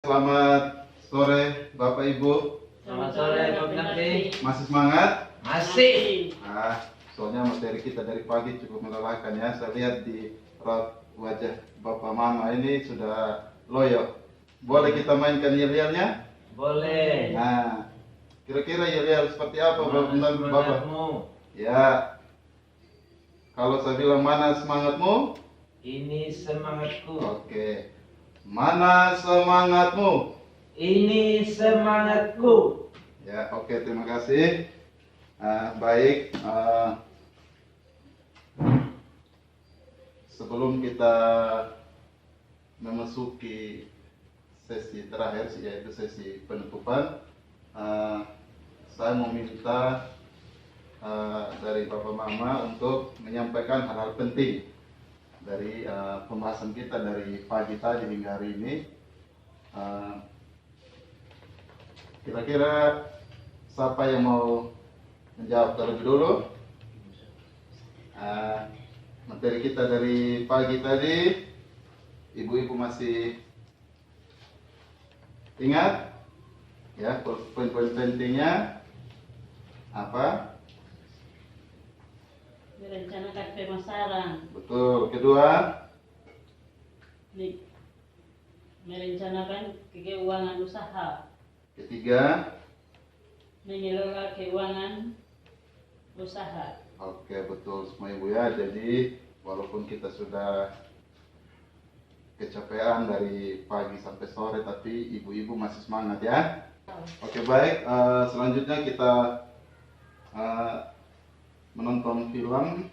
Selamat sore Bapak Ibu. Selamat sore Pak Binarti. Masih semangat? Masih. Soalnya materi kita dari pagi cukup melelahkan ya. Saya lihat di raut wajah Bapak Mama ini sudah loyo. Boleh kita mainkan yel-yelnya? Boleh. Nah, kira-kira yel-yel seperti apa menurut Bapak? Semangatmu. Ya, kalau saya bilang mana semangatmu? Ini semangatku. Oke. Mana semangatmu? Ini semangatku. Ya, oke, terima kasih. Baik, sebelum kita memasuki sesi terakhir, yaitu sesi penutupan, saya mau minta dari Bapak Mama untuk menyampaikan hal-hal penting dari pembahasan kita dari pagi tadi hingga hari ini. Kira-kira siapa yang mau menjawab terlebih dulu? Materi kita dari pagi tadi, ibu-ibu masih ingat? Ya, poin-poin pentingnya apa? Merencanakan pemasaran. Betul. Kedua, Merencanakan keuangan usaha. ketiga, Mengelola keuangan usaha. oke, betul semua ibu ya. Jadi walaupun kita sudah kecapean dari pagi sampai sore, tapi ibu-ibu masih semangat ya. Oke, baik. Selanjutnya kita menonton film.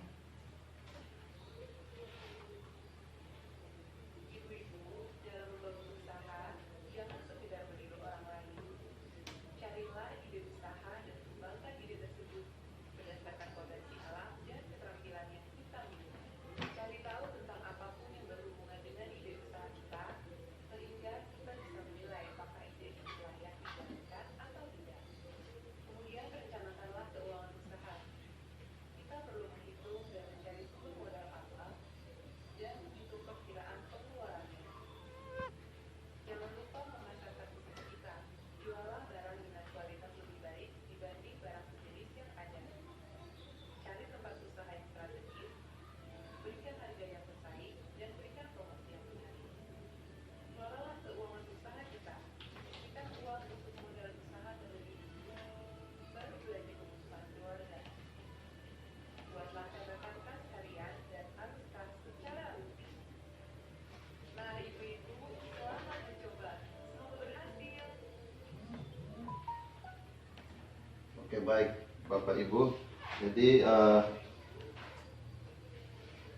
Oke, baik Bapak Ibu. Jadi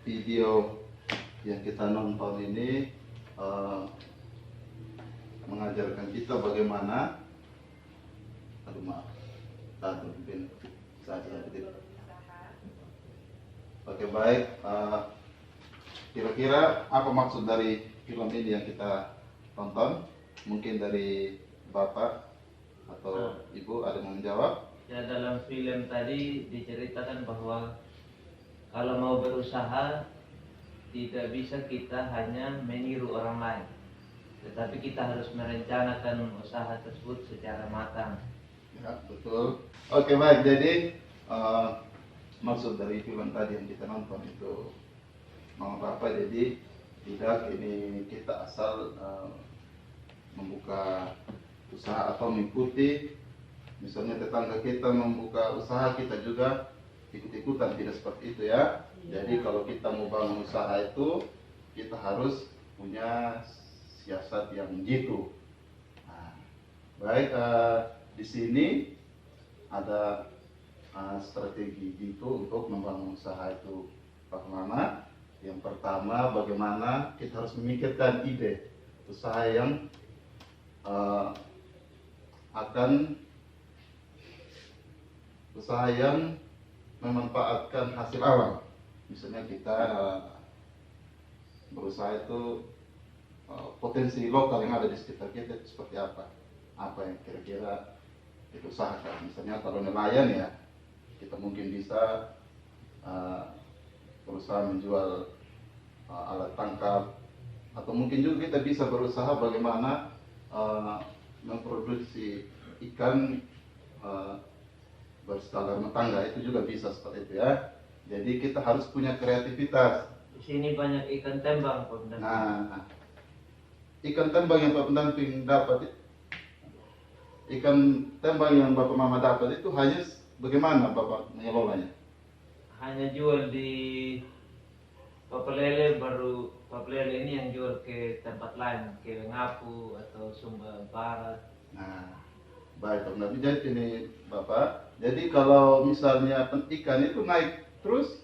video yang kita nonton ini mengajarkan kita bagaimana, Oke, baik. Kira-kira apa maksud dari film ini yang kita tonton? Mungkin dari Bapak atau Ibu ada yang menjawab? Ya, dalam film tadi diceritakan bahwa kalau mau berusaha tidak bisa kita hanya meniru orang lain, tetapi kita harus merencanakan usaha tersebut secara matang. Ya, betul. Oke, baik. Jadi maksud dari film tadi yang kita nonton itu mau apa? Jadi tidak ini kita asal membuka usaha atau mengikuti, misalnya tetangga kita membuka usaha, kita juga ikut-ikutan, tidak seperti itu ya. Jadi kalau kita mau bangun usaha itu, kita harus punya siasat yang jitu. Baik, di sini ada strategi jitu untuk membangun usaha itu bagaimana. Yang pertama, bagaimana kita harus memikirkan ide usaha yang memanfaatkan hasil alam. Misalnya kita berusaha itu potensi lokal yang ada di sekitar kita itu seperti apa yang kira-kira kita usahakan. Misalnya kalau nelayan ya, kita mungkin bisa berusaha menjual alat tangkap, atau mungkin juga kita bisa berusaha bagaimana memproduksi ikan berskala rumah tangga, itu juga bisa seperti itu ya. Jadi kita harus punya kreativitas. Di sini banyak ikan tembang, Pak Pendamping. Nah, ikan tembang yang Pak Pendamping dapat, ikan tembang yang Bapak Mama dapat itu hanya bagaimana Bapak mengelolanya? Hanya jual di Papalele, baru Papalele ini yang jual ke tempat lain, ke Ngapu atau Sumba Barat. Nah, baik Pak Pendamping. Jadi ini Bapak, jadi kalau misalnya ikan itu naik terus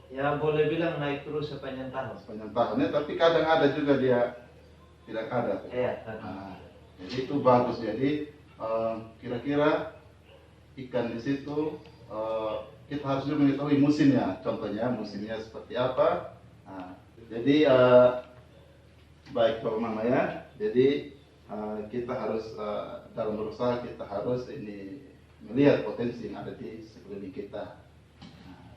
Ya boleh bilang naik terus sepanjang tahun. sepanjang tahunnya, tapi kadang ada juga dia tidak ada. Iya, kan. Nah, jadi itu bagus. Jadi kira-kira ikan di situ kita harus juga mengetahui musimnya. Contohnya musimnya seperti apa. Nah, jadi baik Bapak Mama ya. Jadi kita harus dalam berusaha kita harus ini melihat potensi yang ada di sekeliling kita.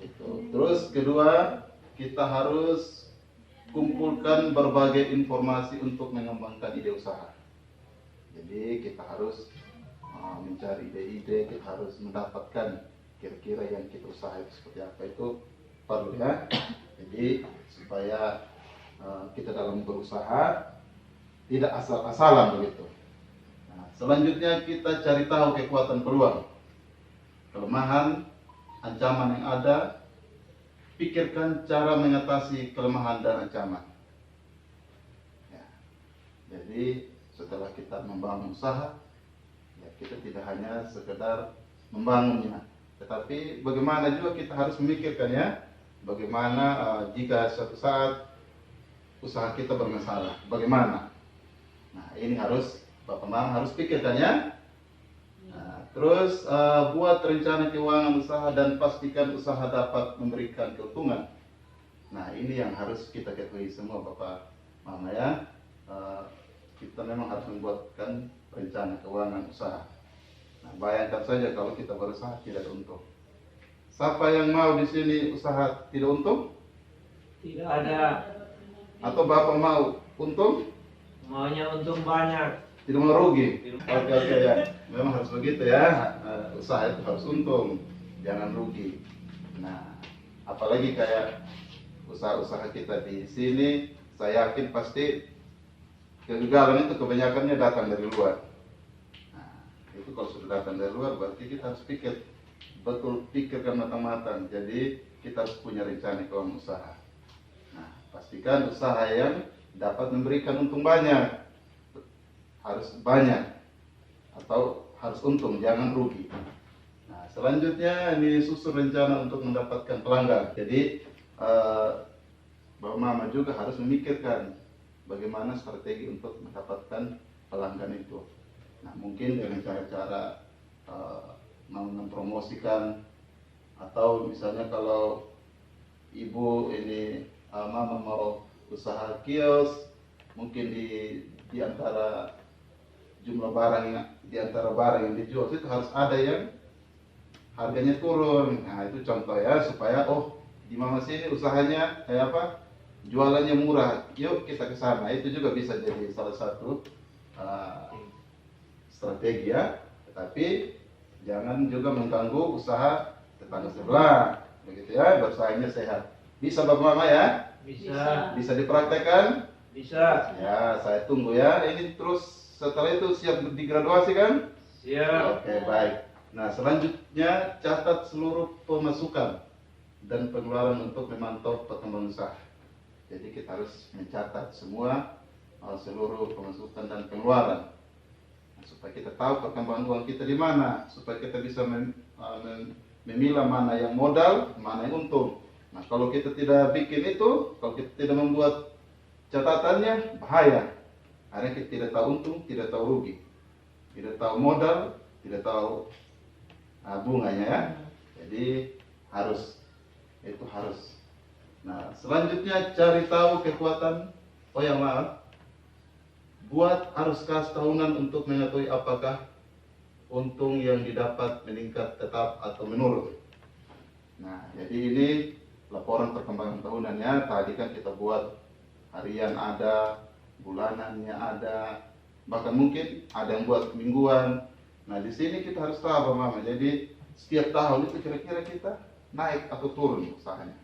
Itu. Terus kedua, kita harus kumpulkan berbagai informasi untuk mengembangkan ide usaha. Jadi kita harus mencari ide-ide, kita harus mendapatkan kira-kira yang kita usaha itu seperti apa, itu perlu ya. Jadi supaya kita dalam berusaha tidak asal-asalan begitu. Nah, selanjutnya kita cari tahu kekuatan peluang, kelemahan, ancaman yang ada, pikirkan cara mengatasi kelemahan dan ancaman. Ya. Jadi setelah kita membangun usaha, ya kita tidak hanya sekedar membangunnya, tetapi bagaimana juga kita harus memikirkan ya, bagaimana jika suatu saat usaha kita bermasalah, bagaimana? Nah ini harus Bapak Mama harus pikirkan ya. Terus buat rencana keuangan usaha dan pastikan usaha dapat memberikan keuntungan. Nah ini yang harus kita ketahui semua Bapak Mama ya. Kita memang harus membuatkan rencana keuangan usaha. Nah bayangkan saja kalau kita berusaha tidak untung. Siapa yang mau di sini usaha tidak untung? Tidak ada. Atau Bapak mau untung? Maunya untung banyak. Tidak mau rugi. Oke ya. Memang harus begitu ya. Usaha itu harus untung, jangan rugi. Nah, apalagi kayak usaha-usaha kita di sini, saya yakin pasti kegagalan itu kebanyakannya datang dari luar. Nah, itu kalau sudah datang dari luar berarti kita harus pikirkan matang-matang. Jadi kita harus punya rencana keuangan usaha. Nah, pastikan usaha yang dapat memberikan untung banyak. Harus banyak atau harus untung, jangan rugi. Nah, selanjutnya ini susun rencana untuk mendapatkan pelanggan. Jadi Bapak Mama juga harus memikirkan bagaimana strategi untuk mendapatkan pelanggan itu. Nah, mungkin dengan cara-cara mempromosikan, atau misalnya kalau ibu ini Mama mau usaha kios, mungkin di antara jumlah barang yang dijual itu harus ada yang harganya turun. Nah itu contoh ya, supaya di Mama sini usahanya jualannya murah, yuk kita ke sana. Itu juga bisa jadi salah satu strategi ya. Tetapi jangan juga mengganggu usaha tetangga sebelah, begitu ya, bersaingnya sehat. Bisa Bapak Mama ya? Bisa dipraktekkan? Bisa. Ya, saya tunggu ya. Ini terus setelah itu siap digraduasi kan? Siap. Oke, baik. Nah, selanjutnya catat seluruh pemasukan dan pengeluaran untuk memantau perkembangan usaha. Jadi kita harus mencatat semua seluruh pemasukan dan pengeluaran. Nah, supaya kita tahu perkembangan uang kita di mana, supaya kita bisa memilah mana yang modal, mana yang untung. Nah, kalau kita tidak bikin itu, kalau kita tidak membuat catatannya, bahaya. Akhirnya kita tidak tahu untung, tidak tahu rugi, tidak tahu modal, tidak tahu bunganya ya. Jadi harus. Nah, selanjutnya cari tahu kekuatan. Buat arus kas tahunan untuk mengetahui apakah untung yang didapat meningkat tetap atau menurun. Nah, jadi ini laporan perkembangan tahunannya. Tadi kan kita buat harian ada, bulanannya ada, bahkan mungkin ada yang buat mingguan. Nah di sini kita harus tahu Bapak Mama. Jadi setiap tahun itu kira-kira kita naik atau turun usahanya.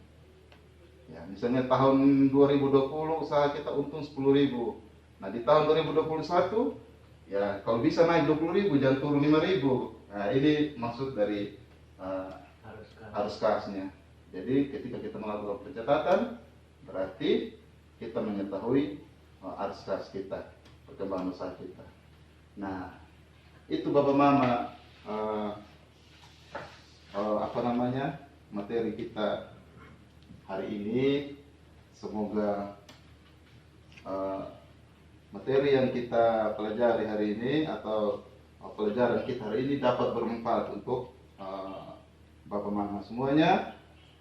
Ya, misalnya tahun 2020 usaha kita untung 10.000. Nah di tahun 2021 ya kalau bisa naik 20.000 jangan turun 5.000. Nah ini maksud dari arus kasnya. Jadi ketika kita melakukan pencatatan berarti kita mengetahui arus kas kita, perkembangan usaha kita. Nah itu Bapak Mama materi kita hari ini. Semoga materi yang kita pelajari hari ini atau pelajaran kita hari ini dapat bermanfaat untuk Bapak Mama semuanya.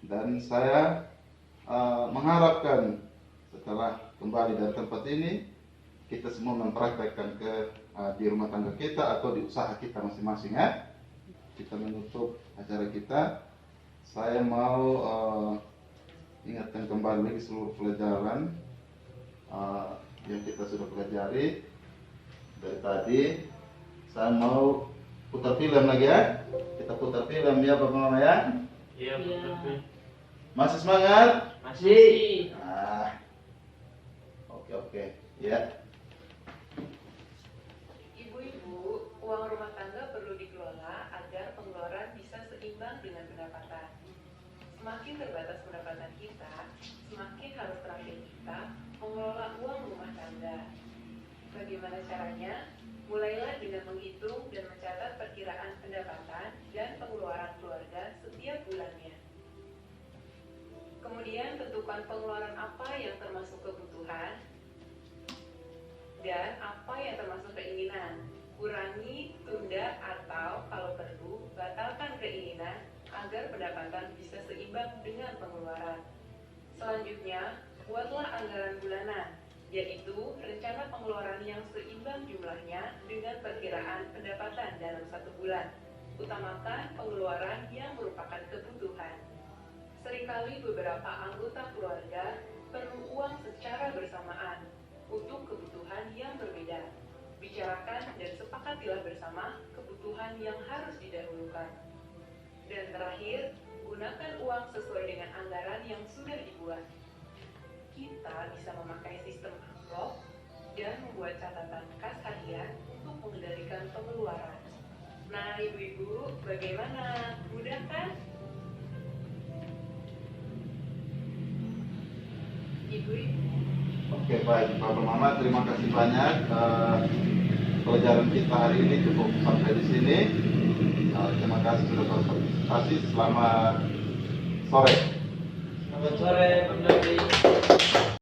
Dan saya mengharapkan setelah kembali dari tempat ini kita semua mempraktekkan di rumah tangga kita atau di usaha kita masing-masing ya. Kita menutup acara kita. Saya mau ingatkan kembali lagi seluruh pelajaran yang kita sudah pelajari dari tadi. Saya mau putar film lagi ya. Kita putar film ya Bapak Mama ya. Iya, betul. Masih semangat? Masih. Oke ya. Ibu-ibu, uang rumah tangga perlu dikelola agar pengeluaran bisa seimbang dengan pendapatan. Semakin terbatas pendapatan kita, semakin harus terampil kita mengelola uang rumah tangga. Bagaimana caranya? Mulailah dengan menghitung dan mencatat perkiraan pendapatan dan pengeluaran keluarga setiap bulannya. Kemudian tentukan pengeluaran apa yang termasuk kebutuhan dan apa yang termasuk keinginan. Kurangi, tunda, atau kalau perlu, batalkan keinginan agar pendapatan bisa seimbang dengan pengeluaran. Selanjutnya, buatlah anggaran bulanan, yaitu rencana pengeluaran yang seimbang jumlahnya dengan perkiraan pendapatan dalam satu bulan. Utamakan pengeluaran yang merupakan kebutuhan. Seringkali beberapa anggota keluarga perlu uang secara bersamaan untuk kebutuhan yang berbeda. Bicarakan dan sepakatilah bersama kebutuhan yang harus didahulukan. Dan terakhir, gunakan uang sesuai dengan anggaran yang sudah dibuat. Kita bisa memakai sistem amplop dan membuat catatan kas harian untuk mengendalikan pengeluaran. Nah, ibu-ibu, bagaimana? Mudah kan? Ibu-ibu. Oke baik Bapak Mama, terima kasih banyak. Pelajaran kita hari ini cukup sampai di sini. Terima kasih sudah berpartisipasi. Selamat sore. Selamat sore, Bang Dodi.